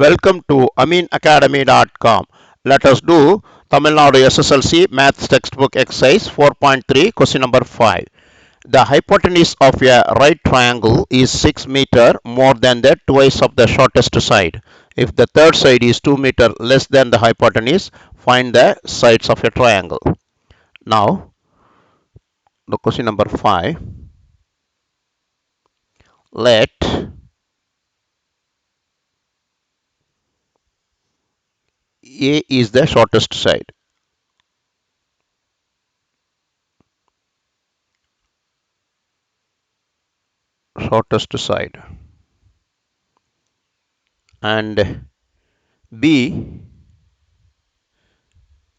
Welcome to aminacademy.com. Let us do Tamil Nadu SSLC Maths Textbook Exercise 4.3 question number 5. The hypotenuse of a right triangle is 6 meter more than the twice of the shortest side. If the third side is 2 meter less than the hypotenuse, find the sides of a triangle. Now, the question number 5. Let A is the shortest side. Shortest side. And B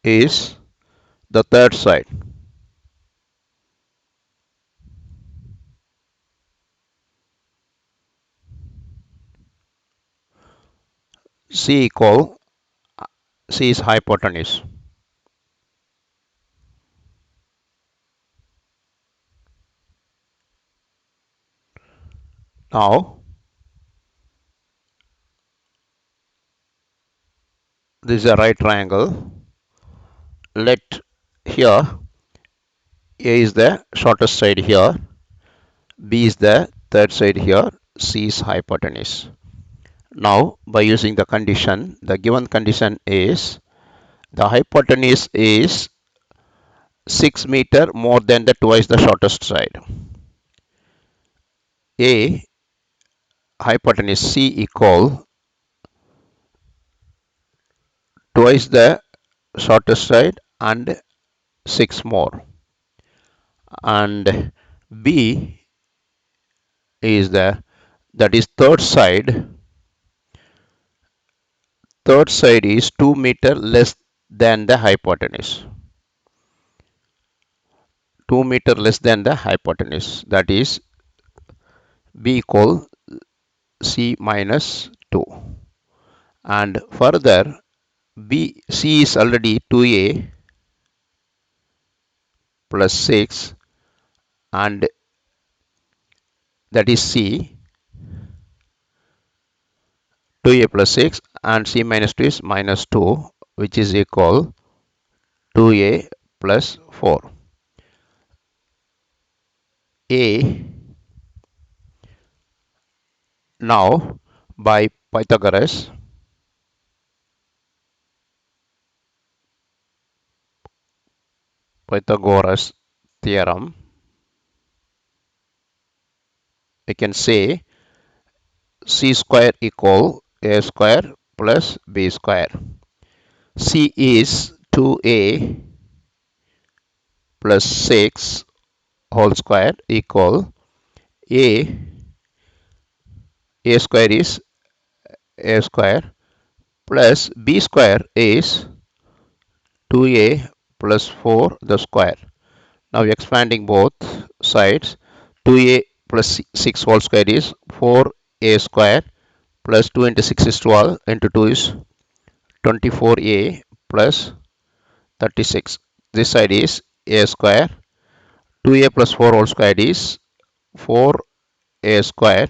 is the third side. C equal C is hypotenuse. Now this is a right triangle. Let here A is the shortest side here, B is the third side here, C is hypotenuse. Now by using the condition, the given condition is the hypotenuse is 6 meter more than the twice the shortest side. A hypotenuse C equal twice the shortest side and 6 more, and B is the that is third side is 2 meter less than the hypotenuse, 2 meter less than the hypotenuse, that is B equal C minus 2. And further C is already 2A plus 6, and that is C 2A plus 6, and C minus 2 is minus 2, which is equal 2A plus 4. A now by Pythagoras theorem, we can say C square equal A square plus B square. C is 2A plus 6 whole square equal A square is A square plus B square is 2A plus 4 the square. Now expanding both sides, 2A plus 6 whole square is 4A square plus 2 into 6 is 12 into 2 is 24A plus 36. This side is A square. 2A plus 4 whole square is 4A square,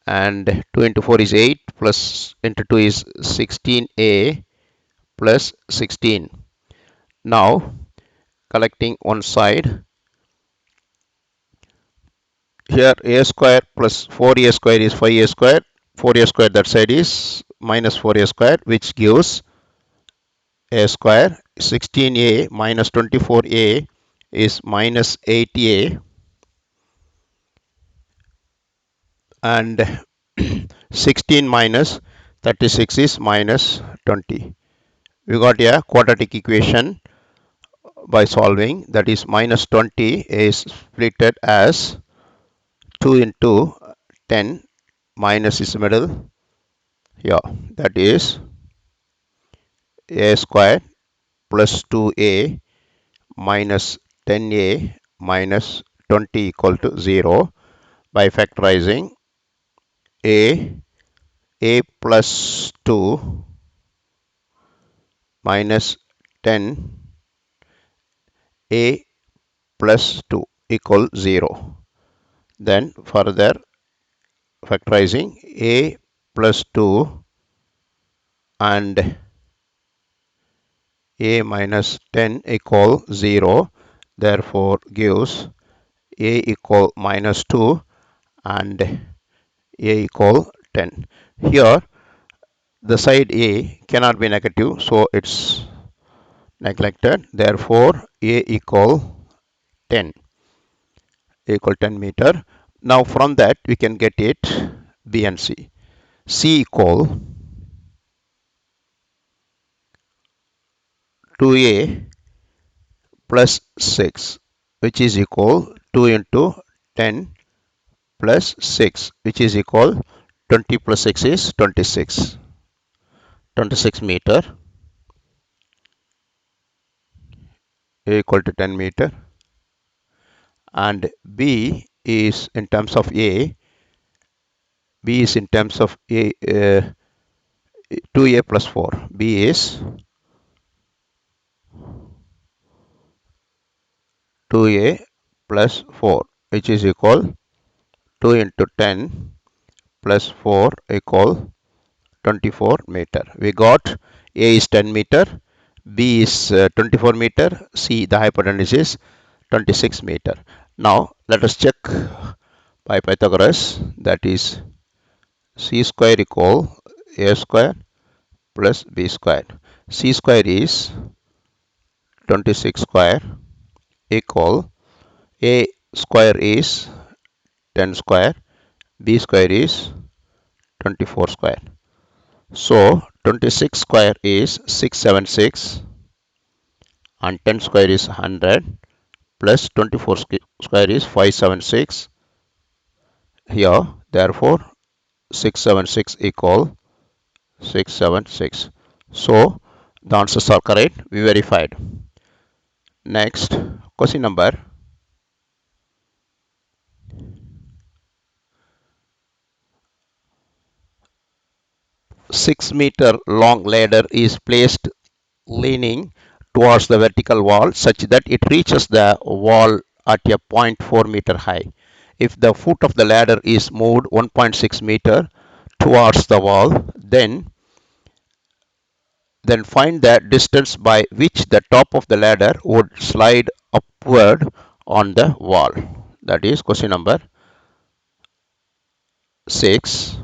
and 2 into 4 is 8 plus into 2 is 16A plus 16. Now collecting one side, here A square plus 4A square is 5A square, 4A square that side is minus 4A square, which gives A square. 16A minus 24A is minus 8A, and 16 minus 36 is minus 20. We got a quadratic equation by solving, that is minus 20 is split as 2 into 10, minus is middle here, that is A square plus 2A minus 10A minus 20 equal to 0. By factorizing A plus 2 minus 10 A plus 2 equal 0. Then further factorizing A plus 2 and a minus 10 equal 0, therefore gives a equal minus 2 and a equal 10. Here the side a cannot be negative, so it's neglected, therefore a equal 10 meter. Now from that we can get it b and c equal 2a plus 6, which is equal 2 into 10 plus 6, which is equal 20 plus 6 is 26. 26 meter equal to 10 meter, and b is in terms of a 2a plus 4. B is 2a plus 4, which is equal 2 into 10 plus 4 equal 24 meter. We got a is 10 meter, b is 24 meter, c the hypotenuse is 26 meter. Now let us check by Pythagoras, that is c square equal a square plus b square. C square is 26 square equal a square is 10 square, b square is 24 square. So 26 square is 676 and 10 square is 100 plus 24 square is 576 here. Therefore 676 equal 676. So the answers are correct. We verified. Next question number 6-meter long ladder is placed leaning towards the vertical wall such that it reaches the wall at a 0.4-meter high. If the foot of the ladder is moved 1.6 meter towards the wall, then find the distance by which the top of the ladder would slide upward on the wall. That is question number 6.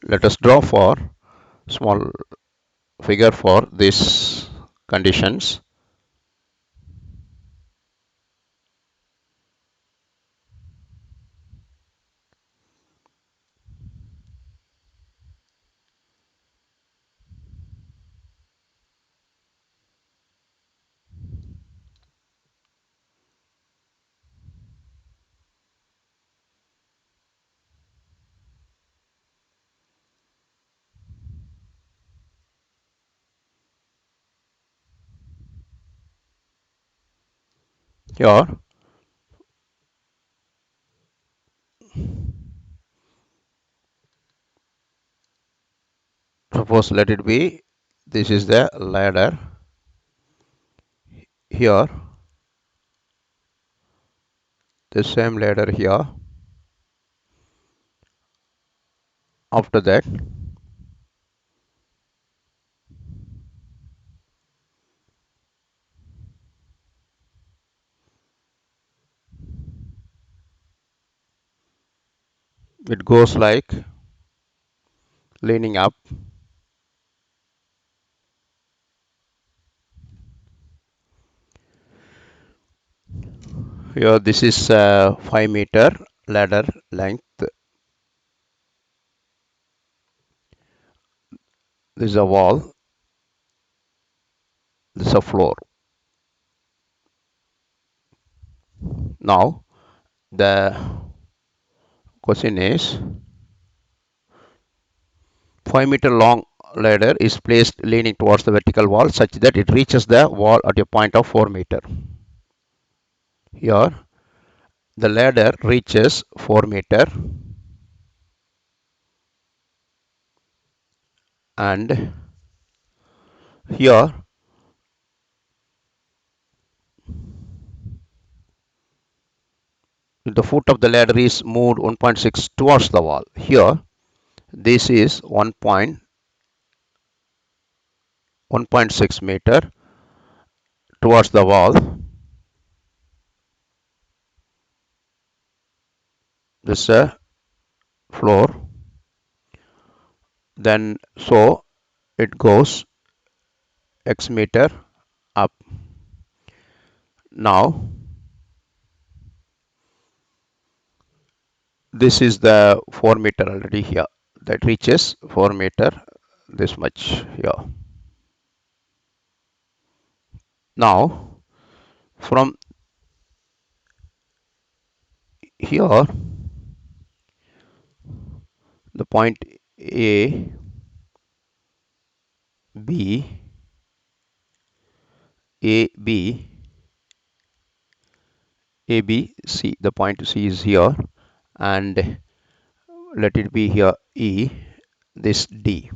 Let us draw for small figure for these conditions. Here, suppose let it be, this is the ladder. Here, the same ladder here. After that, it goes like leaning up. Here, this is 5-meter ladder length. This is a wall. This is a floor. Now, the question is 5-meter long ladder is placed leaning towards the vertical wall such that it reaches the wall at a point of 4 meter. Here, the ladder reaches 4 meter and here the foot of the ladder is moved 1.6 towards the wall. Here, this is 1.6 meter towards the wall. This is a floor. Then, so it goes X meter up. Now, this is the 4 meter already here. That reaches 4 meter, this much here. Now, from here, the point A, B, A, B, A, B, C. The point C is here, and let it be here E, this D.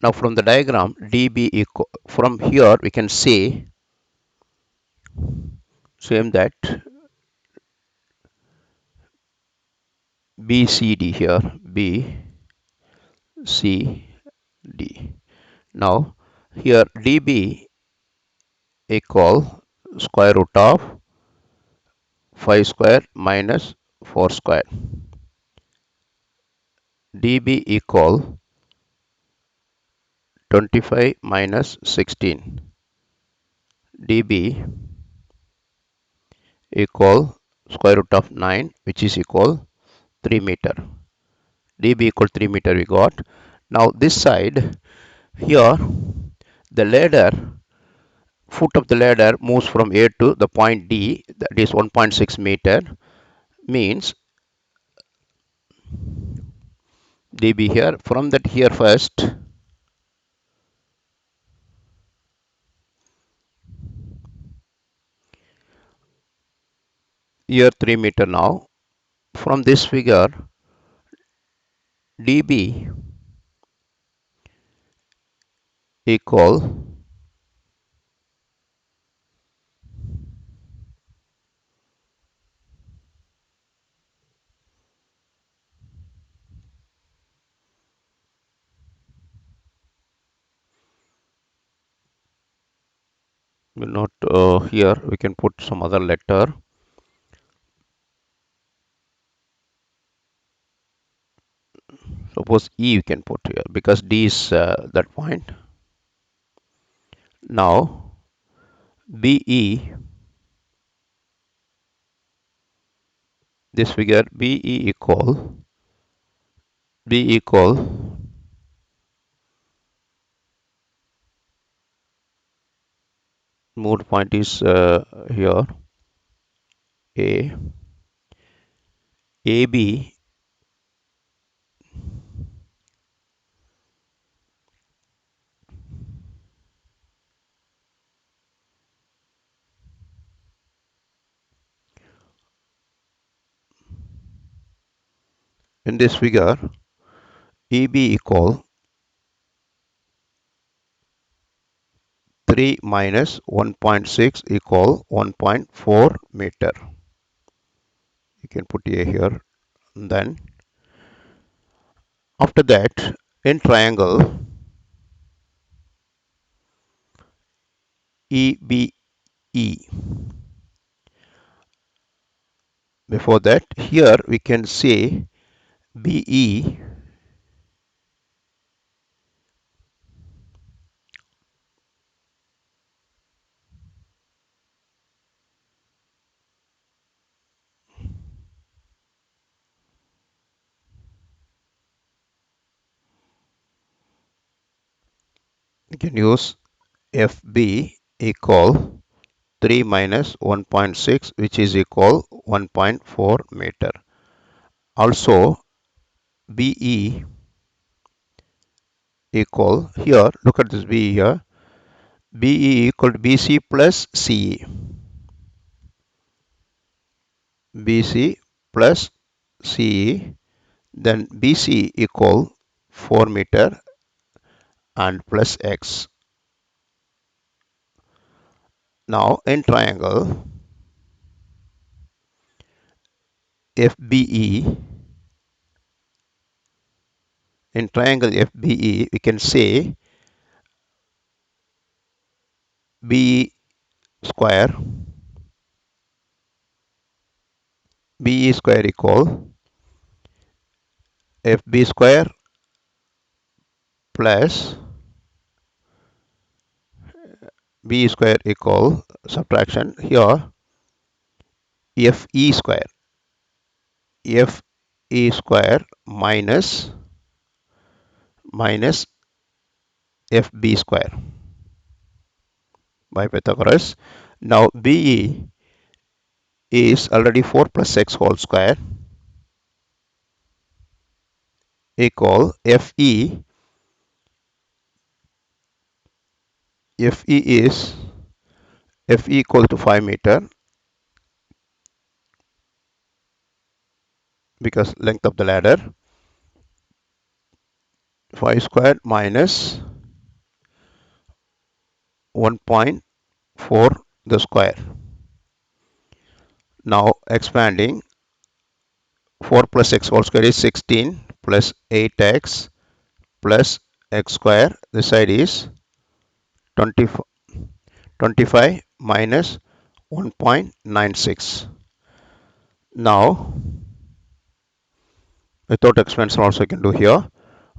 Now from the diagram, DB equal, from here we can say same that BCD here, B, C, D. Now here DB equal square root of 5 square minus 4 square. DB equal 25 minus 16. DB equal square root of 9, which is equal 3 meter. DB equal 3 meter we got. Now this side here, the ladder, foot of the ladder moves from A to the point D, that is 1.6 meter, means DB here. From that here first, here 3 meter now. From this figure, DB equal will not here we can put some other letter. Suppose E you can put here because D is that point. Now BE, this figure BE equal mode point is here A, AB in this figure EB equal 3 minus 1.6 equal 1.4 meter. You can put A here. Then after that, in triangle EBE, before that here we can say BE we can use FB equal 3 minus 1.6, which is equal 1.4 meter. Also BE equal, here look at this BE here, BE equal to BC plus CE, BC plus CE, then BC equal 4 meter and plus X. Now in triangle FBE, we can say BE square equal FB square plus B square equal subtraction here FE square minus FB square by Pythagoras. Now BE is already 4 plus x whole square equal FE is FE equal to 5 meter because length of the ladder, 5 square minus 1.4 the square. Now expanding 4 plus x whole square is 16 plus 8x plus x square. This side is 25 minus 1.96. Now without expansion also you can do here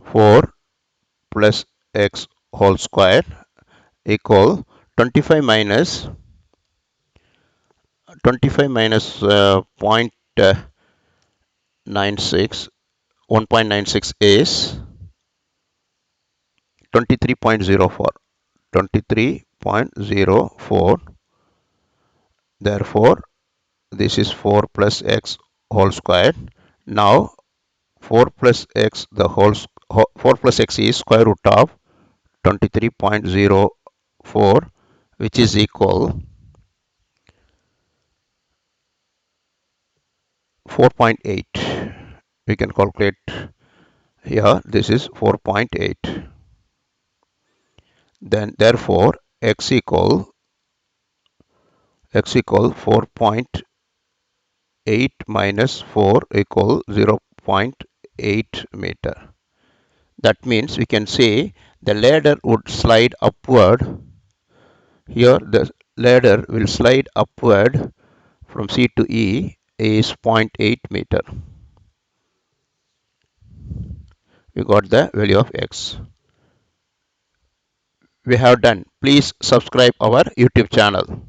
4 plus x whole square equal 25 minus 0.96, 1.96 is 23.04. 23.04. Therefore this is 4 plus x whole square. Now 4 plus x 4 plus x is square root of 23.04, which is equal 4.8. We can calculate here. This is 4.8. Then therefore x equal 4.8 minus 4 equal 0.8 meter. That means we can say the ladder would slide upward. Here the ladder will slide upward from C to E is 0.8 meter. We got the value of x. We have done. Please subscribe our YouTube channel.